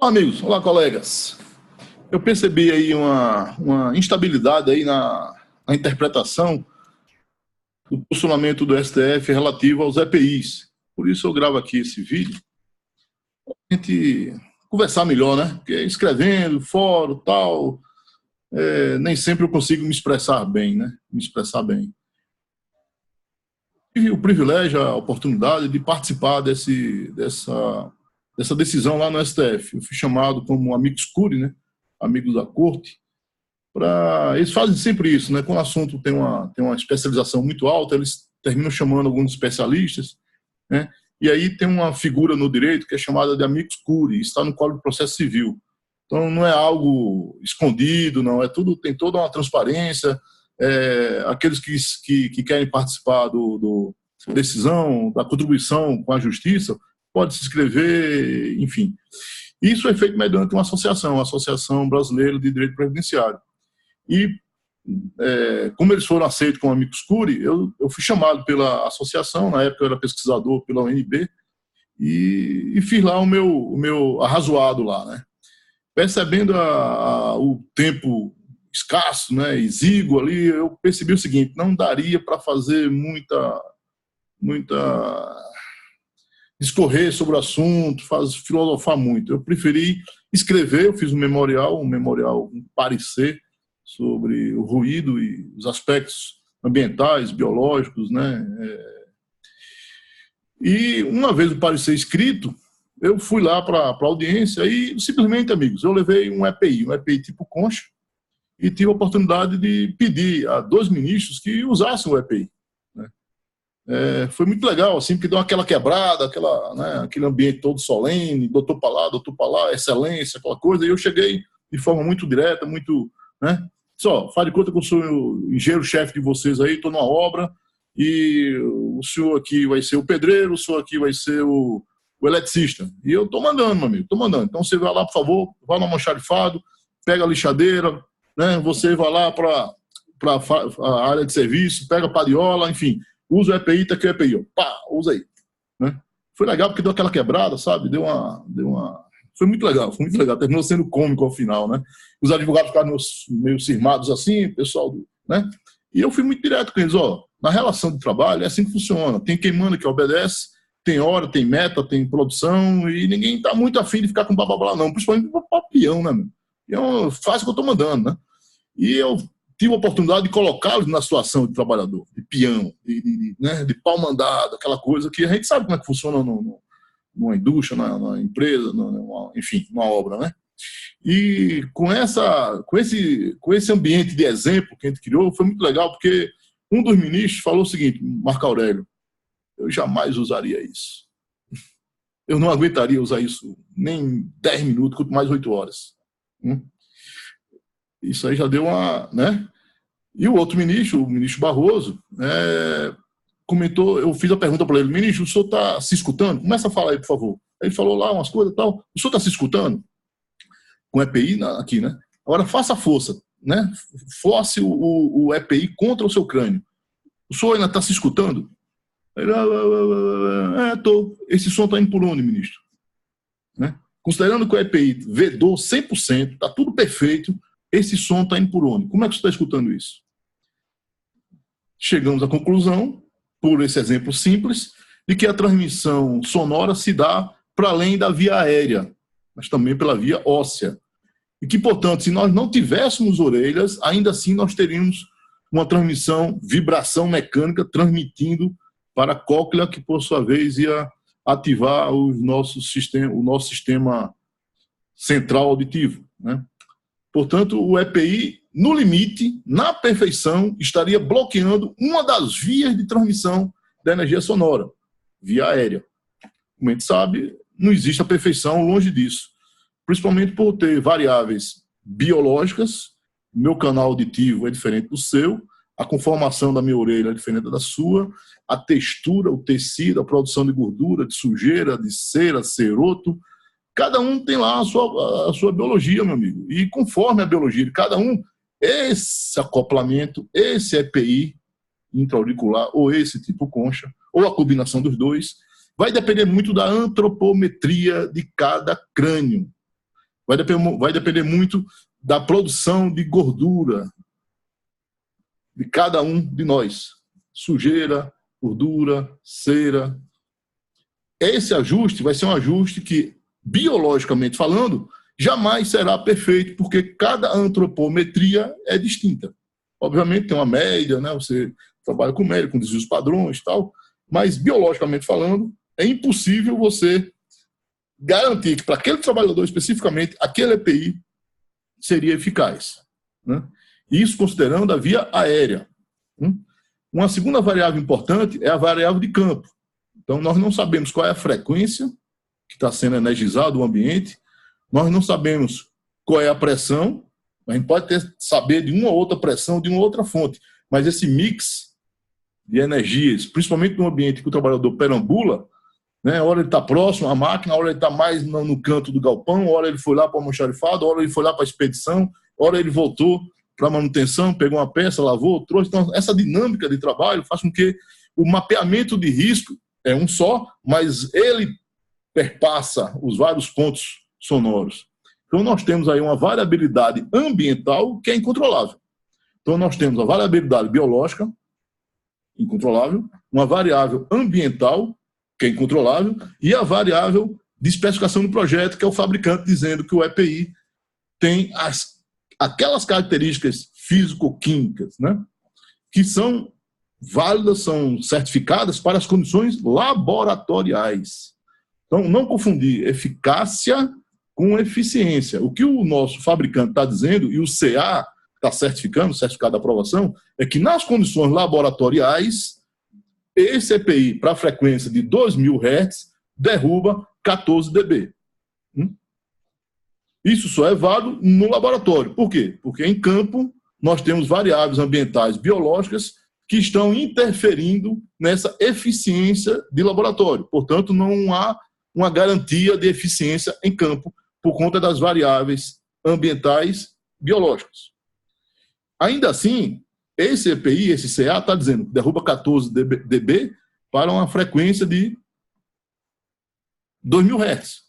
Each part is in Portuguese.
Olá, amigos. Olá, colegas. Eu percebi aí uma instabilidade aí na interpretação do posicionamento do STF relativo aos EPIs. Por isso eu gravo aqui esse vídeo, para a gente conversar melhor, né? Porque escrevendo, fórum, tal, nem sempre eu consigo me expressar bem, né? Me expressar bem. Tive o privilégio, a oportunidade de participar dessa decisão lá no STF. Eu fui chamado como amicus curiae, né? Amigo da corte. Eles fazem sempre isso, né? Quando o assunto tem uma especialização muito alta, eles terminam chamando alguns especialistas, né? E aí tem uma figura no direito que é chamada de amicus curiae, está no Código de Processo Civil. Então não é algo escondido, não, tem toda uma transparência. Aqueles que querem participar da decisão, da contribuição com a justiça, pode se inscrever, enfim. Isso é feito mediante uma associação, a Associação Brasileira de Direito Previdenciário. E, como eles foram aceitos como amicus curiae, eu fui chamado pela associação, na época eu era pesquisador pela UNB, e fiz lá o meu arrazoado lá, né? Percebendo o tempo escasso, né, exíguo ali, eu percebi o seguinte: não daria para fazer muita discorrer sobre o assunto, filosofar muito. Eu preferi escrever, eu fiz um memorial, um parecer sobre o ruído e os aspectos ambientais, biológicos, né? E uma vez o parecer escrito, eu fui lá para a audiência e simplesmente, amigos, eu levei um EPI tipo concha, e tive a oportunidade de pedir a 2 ministros que usassem o EPI. Foi muito legal, assim, porque deu aquela quebrada, aquele ambiente todo solene, doutor para lá, excelência, aquela coisa, e eu cheguei de forma muito direta, muito, né? Só, faz de conta que eu sou o engenheiro-chefe de vocês aí, estou numa obra, e o senhor aqui vai ser o pedreiro, o senhor aqui vai ser o eletricista. E eu estou mandando, meu amigo, estou mandando. Então você vai lá, por favor, vai no almoxarifado, pega a lixadeira, né? Você vai lá para a área de serviço, pega a padiola, enfim, usa o EPI, tá aqui o EPI, pá, usa aí, né? Foi legal porque deu aquela quebrada, sabe? Foi muito legal, terminou sendo cômico ao final, né? Os advogados ficaram meio cismados assim, pessoal, né? E eu fui muito direto com eles: na relação de trabalho é assim que funciona, tem quem manda que obedece, tem hora, tem meta, tem produção, e ninguém está muito afim de ficar com blá blá blá, não, principalmente o peão, né, meu? Peão faz o que eu estou mandando, né? E eu tive a oportunidade de colocá-los na situação de trabalhador, de peão, de pau mandado, aquela coisa que a gente sabe como é que funciona numa indústria, numa empresa, enfim, numa obra, né? E com esse ambiente de exemplo que a gente criou, foi muito legal, porque um dos ministros falou o seguinte: Marco Aurélio, eu jamais usaria isso. Eu não aguentaria usar isso nem 10 minutos, quanto mais 8 horas. Isso aí já deu né? E o outro ministro, o ministro Barroso, comentou, eu fiz a pergunta para ele: ministro, o senhor está se escutando? Começa a falar aí, por favor. Ele falou lá umas coisas e tal. O senhor está se escutando? Com EPI aqui, né? Agora faça força, né? Force o EPI contra o seu crânio. O senhor ainda está se escutando? Ele, tô. Esse som está indo por onde, ministro? Né? Considerando que o EPI vedou 100%, está tudo perfeito, esse som está indo por onde? Como é que você está escutando isso? Chegamos à conclusão, por esse exemplo simples, de que a transmissão sonora se dá para além da via aérea, mas também pela via óssea. E que, portanto, se nós não tivéssemos orelhas, ainda assim nós teríamos uma vibração mecânica transmitindo para a cóclea, que por sua vez ia ativar o nosso sistema central auditivo, né? Portanto, o EPI, no limite, na perfeição, estaria bloqueando uma das vias de transmissão da energia sonora, via aérea. Como a gente sabe, não existe a perfeição, longe disso. Principalmente por ter variáveis biológicas. Meu canal auditivo é diferente do seu, a conformação da minha orelha é diferente da sua, a textura, o tecido, a produção de gordura, de sujeira, de cera, ceroto. Cada um tem lá a sua biologia, meu amigo. E conforme a biologia de cada um, esse acoplamento, esse EPI intra-auricular, ou esse tipo concha, ou a combinação dos dois, vai depender muito da antropometria de cada crânio. vai depender muito da produção de gordura de cada um de nós. Sujeira, gordura, cera. Esse ajuste vai ser um ajuste que, biologicamente falando, jamais será perfeito, porque cada antropometria é distinta. Obviamente tem uma média, né? Você trabalha com média, com desvios padrões e tal, mas biologicamente falando, é impossível você garantir que para aquele trabalhador especificamente, aquele EPI seria eficaz, né? Isso considerando a via aérea. Uma segunda variável importante é a variável de campo. Então, nós não sabemos qual é a frequência que está sendo energizado o ambiente, nós não sabemos qual é a pressão, a gente pode saber de uma ou outra pressão, de uma outra fonte, mas esse mix de energias, principalmente no ambiente que o trabalhador perambula, né, hora ele está próximo à máquina, hora ele está mais no canto do galpão, hora ele foi lá para o almoxarifado, hora ele foi lá para a expedição, hora ele voltou para a manutenção, pegou uma peça, lavou, trouxe. Então, essa dinâmica de trabalho faz com que o mapeamento de risco é um só, mas ele perpassa os vários pontos sonoros. Então, nós temos aí uma variabilidade ambiental que é incontrolável. Então, nós temos a variabilidade biológica, incontrolável, uma variável ambiental, que é incontrolável, e a variável de especificação do projeto, que é o fabricante dizendo que o EPI tem aquelas características físico-químicas, né, que são válidas, são certificadas para as condições laboratoriais. Então, não confundir eficácia com eficiência. O que o nosso fabricante está dizendo, e o CA está certificando, certificado de aprovação, é que nas condições laboratoriais, esse EPI para a frequência de 2.000 Hz derruba 14 dB. Isso só é válido no laboratório. Por quê? Porque em campo nós temos variáveis ambientais biológicas que estão interferindo nessa eficiência de laboratório. Portanto, não há uma garantia de eficiência em campo por conta das variáveis ambientais biológicas. Ainda assim, esse EPI, esse CA, está dizendo que derruba 14 dB para uma frequência de 2.000 Hz.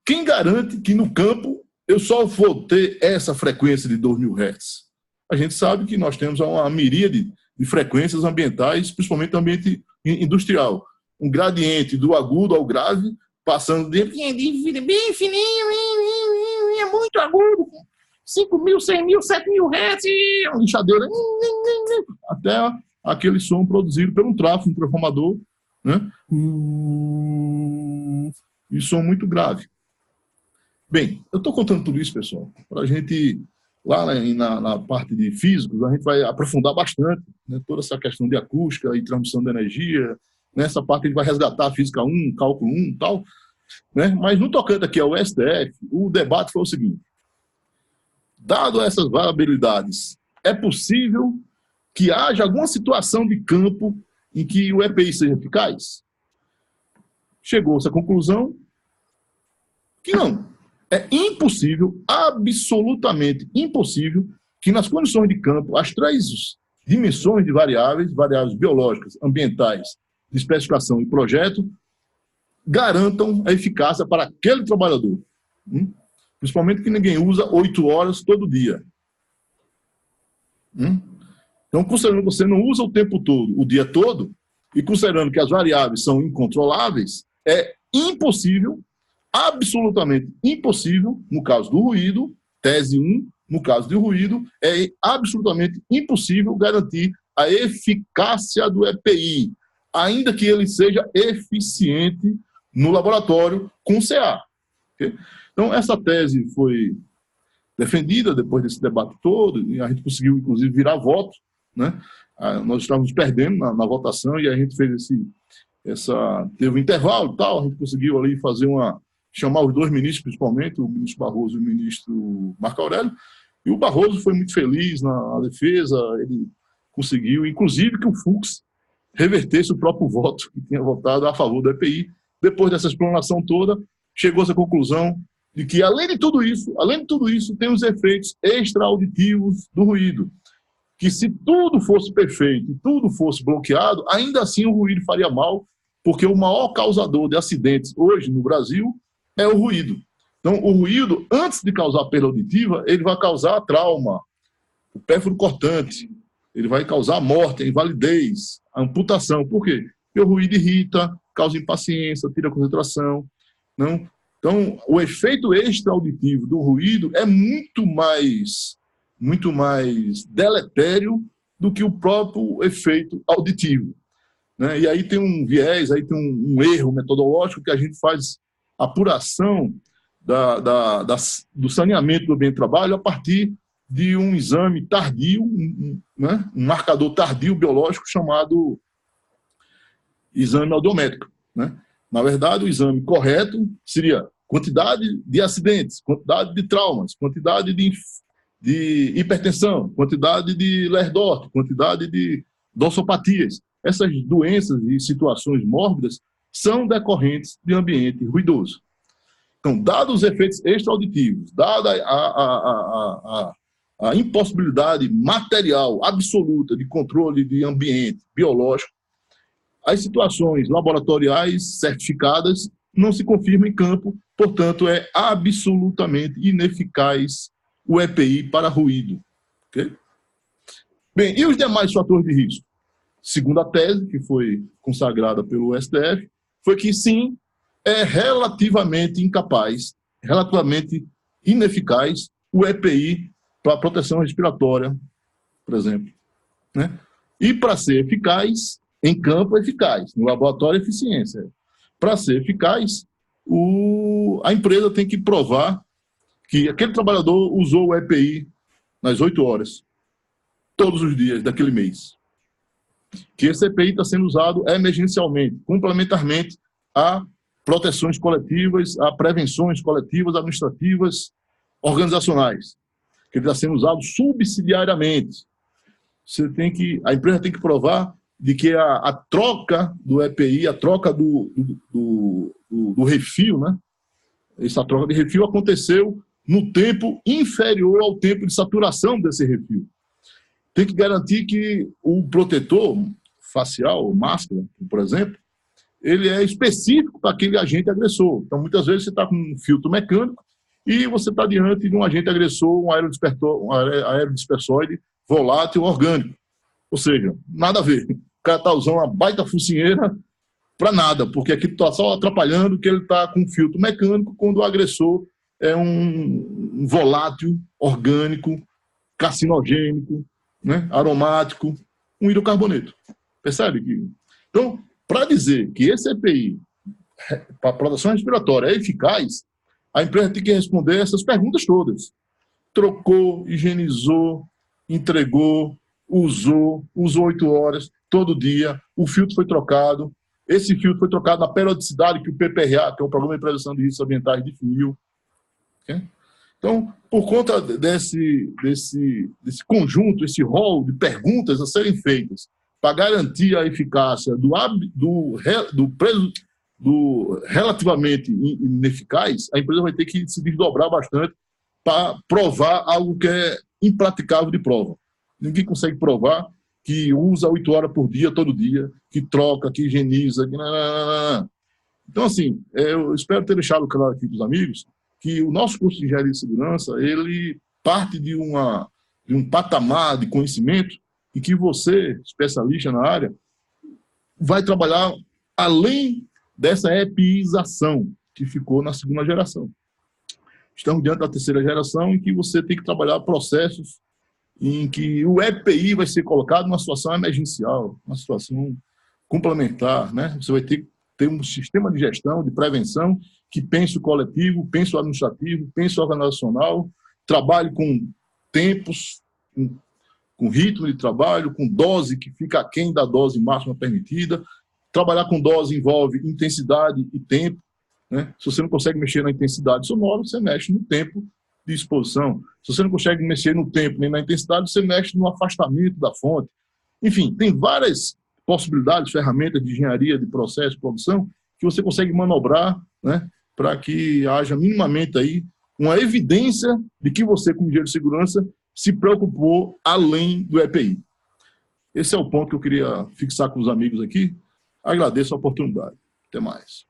Quem garante que no campo eu só vou ter essa frequência de 2.000 Hz? A gente sabe que nós temos uma miríade de frequências ambientais, principalmente no ambiente industrial. Um gradiente do agudo ao grave, passando de bem fininho, é muito agudo, 5.000, 6.000, 7.000 Hz, uma lixadeira, até aquele som produzido por um tráfego, um transformador, né? E som muito grave. Bem, eu estou contando tudo isso, pessoal, para a gente, lá na parte de físicos, a gente vai aprofundar bastante, né, toda essa questão de acústica e transmissão de energia. Nessa parte a gente vai resgatar a física 1, cálculo 1 e tal, né? Mas no tocante aqui ao STF, o debate foi o seguinte: dado essas variabilidades, é possível que haja alguma situação de campo em que o EPI seja eficaz? Chegou-se à conclusão que não. É impossível, absolutamente impossível, que nas condições de campo, as três dimensões de variáveis biológicas, ambientais, de especificação e projeto, garantam a eficácia para aquele trabalhador. Principalmente que ninguém usa 8 horas todo dia. Então, considerando que você não usa o tempo todo, o dia todo, e considerando que as variáveis são incontroláveis, é impossível, absolutamente impossível, no caso do ruído, tese 1, no caso do ruído, é absolutamente impossível garantir a eficácia do EPI, ainda que ele seja eficiente no laboratório com CA. Okay? Então, essa tese foi defendida depois desse debate todo, e a gente conseguiu, inclusive, virar voto, né? Nós estávamos perdendo na votação, e a gente fez teve um intervalo e tal, a gente conseguiu ali chamar os dois ministros, principalmente, o ministro Barroso e o ministro Marco Aurélio, e o Barroso foi muito feliz na defesa, ele conseguiu, inclusive, que o Fux revertesse o próprio voto, que tinha votado a favor do EPI. Depois dessa explanação toda, chegou-se à conclusão de que, além de tudo isso, tem os efeitos extraauditivos do ruído, que se tudo fosse perfeito e tudo fosse bloqueado, ainda assim o ruído faria mal, porque o maior causador de acidentes hoje no Brasil é o ruído. Então, o ruído, antes de causar perda auditiva, ele vai causar trauma, o pérfuro cortante, ele vai causar morte, invalidez, a amputação. Por quê? Porque o ruído irrita, causa impaciência, tira a concentração. Não? Então, o efeito extra-auditivo do ruído é muito mais deletério do que o próprio efeito auditivo. Né? E aí tem um viés, aí tem um erro metodológico que a gente faz apuração do saneamento do ambiente de trabalho a partir de um exame tardio, né? Um marcador tardio biológico chamado exame audiométrico. Né? Na verdade, o exame correto seria quantidade de acidentes, quantidade de traumas, quantidade de hipertensão, quantidade de Lerdorf, quantidade de dorsopatias. Essas doenças e situações mórbidas são decorrentes de ambiente ruidoso. Então, dados os efeitos extra-auditivos, dada a impossibilidade material absoluta de controle de ambiente biológico, as situações laboratoriais certificadas não se confirmam em campo, portanto, é absolutamente ineficaz o EPI para ruído. Okay? Bem, e os demais fatores de risco? Segundo a tese, que foi consagrada pelo STF, foi que sim, é relativamente incapaz, relativamente ineficaz o EPI para proteção respiratória, por exemplo. Né? E para ser eficaz, em campo é eficaz, no laboratório é eficiência. Para ser eficaz, a empresa tem que provar que aquele trabalhador usou o EPI nas 8 horas, todos os dias daquele mês. Que esse EPI está sendo usado emergencialmente, complementarmente a proteções coletivas, a prevenções coletivas, administrativas, organizacionais. Que ele está sendo usado subsidiariamente. A empresa tem que provar de que a troca do EPI, a troca do refil, né? Essa troca de refil aconteceu no tempo inferior ao tempo de saturação desse refil. Tem que garantir que o protetor facial, máscara, por exemplo, ele é específico para aquele agente agressor. Então, muitas vezes você está com um filtro mecânico e você está diante de um agente agressor, um aerodispersóide volátil orgânico. Ou seja, nada a ver. O cara está usando uma baita focinheira para nada, porque aqui está só atrapalhando que ele está com um filtro mecânico quando o agressor é um volátil orgânico, carcinogênico, né, aromático, um hidrocarboneto. Percebe? Então, para dizer que esse EPI para a proteção respiratória é eficaz, a empresa tem que responder essas perguntas todas. Trocou, higienizou, entregou, usou 8 horas, todo dia, o filtro foi trocado, esse filtro foi trocado na periodicidade que o PPRA, que é o Programa de Prevenção de Riscos Ambientais, definiu. Okay? Então, por conta desse conjunto, esse rol de perguntas a serem feitas para garantir a eficácia do relativamente ineficaz, a empresa vai ter que se desdobrar bastante para provar algo que é impraticável de prova. Ninguém consegue provar que usa 8 horas por dia, todo dia, que troca, que higieniza. Então, assim, eu espero ter deixado claro aqui para os amigos que o nosso curso de Engenharia de Segurança, ele parte de um patamar de conhecimento e que você, especialista na área, vai trabalhar além dessa EPIização que ficou na 2ª geração. Estamos diante da 3ª geração em que você tem que trabalhar processos em que o EPI vai ser colocado numa situação emergencial, uma situação complementar, né? Você vai ter que ter um sistema de gestão, de prevenção, que pense o coletivo, pense o administrativo, pense o organizacional, trabalhe com tempos, com ritmo de trabalho, com dose que fica aquém da dose máxima permitida. Trabalhar com dose envolve intensidade e tempo. Né? Se você não consegue mexer na intensidade sonora, você mexe no tempo de exposição. Se você não consegue mexer no tempo nem na intensidade, você mexe no afastamento da fonte. Enfim, tem várias possibilidades, ferramentas de engenharia, de processo, de produção, que você consegue manobrar, né, para que haja minimamente aí uma evidência de que você, como engenheiro de segurança, se preocupou além do EPI. Esse é o ponto que eu queria fixar com os amigos aqui. Agradeço a oportunidade. Até mais.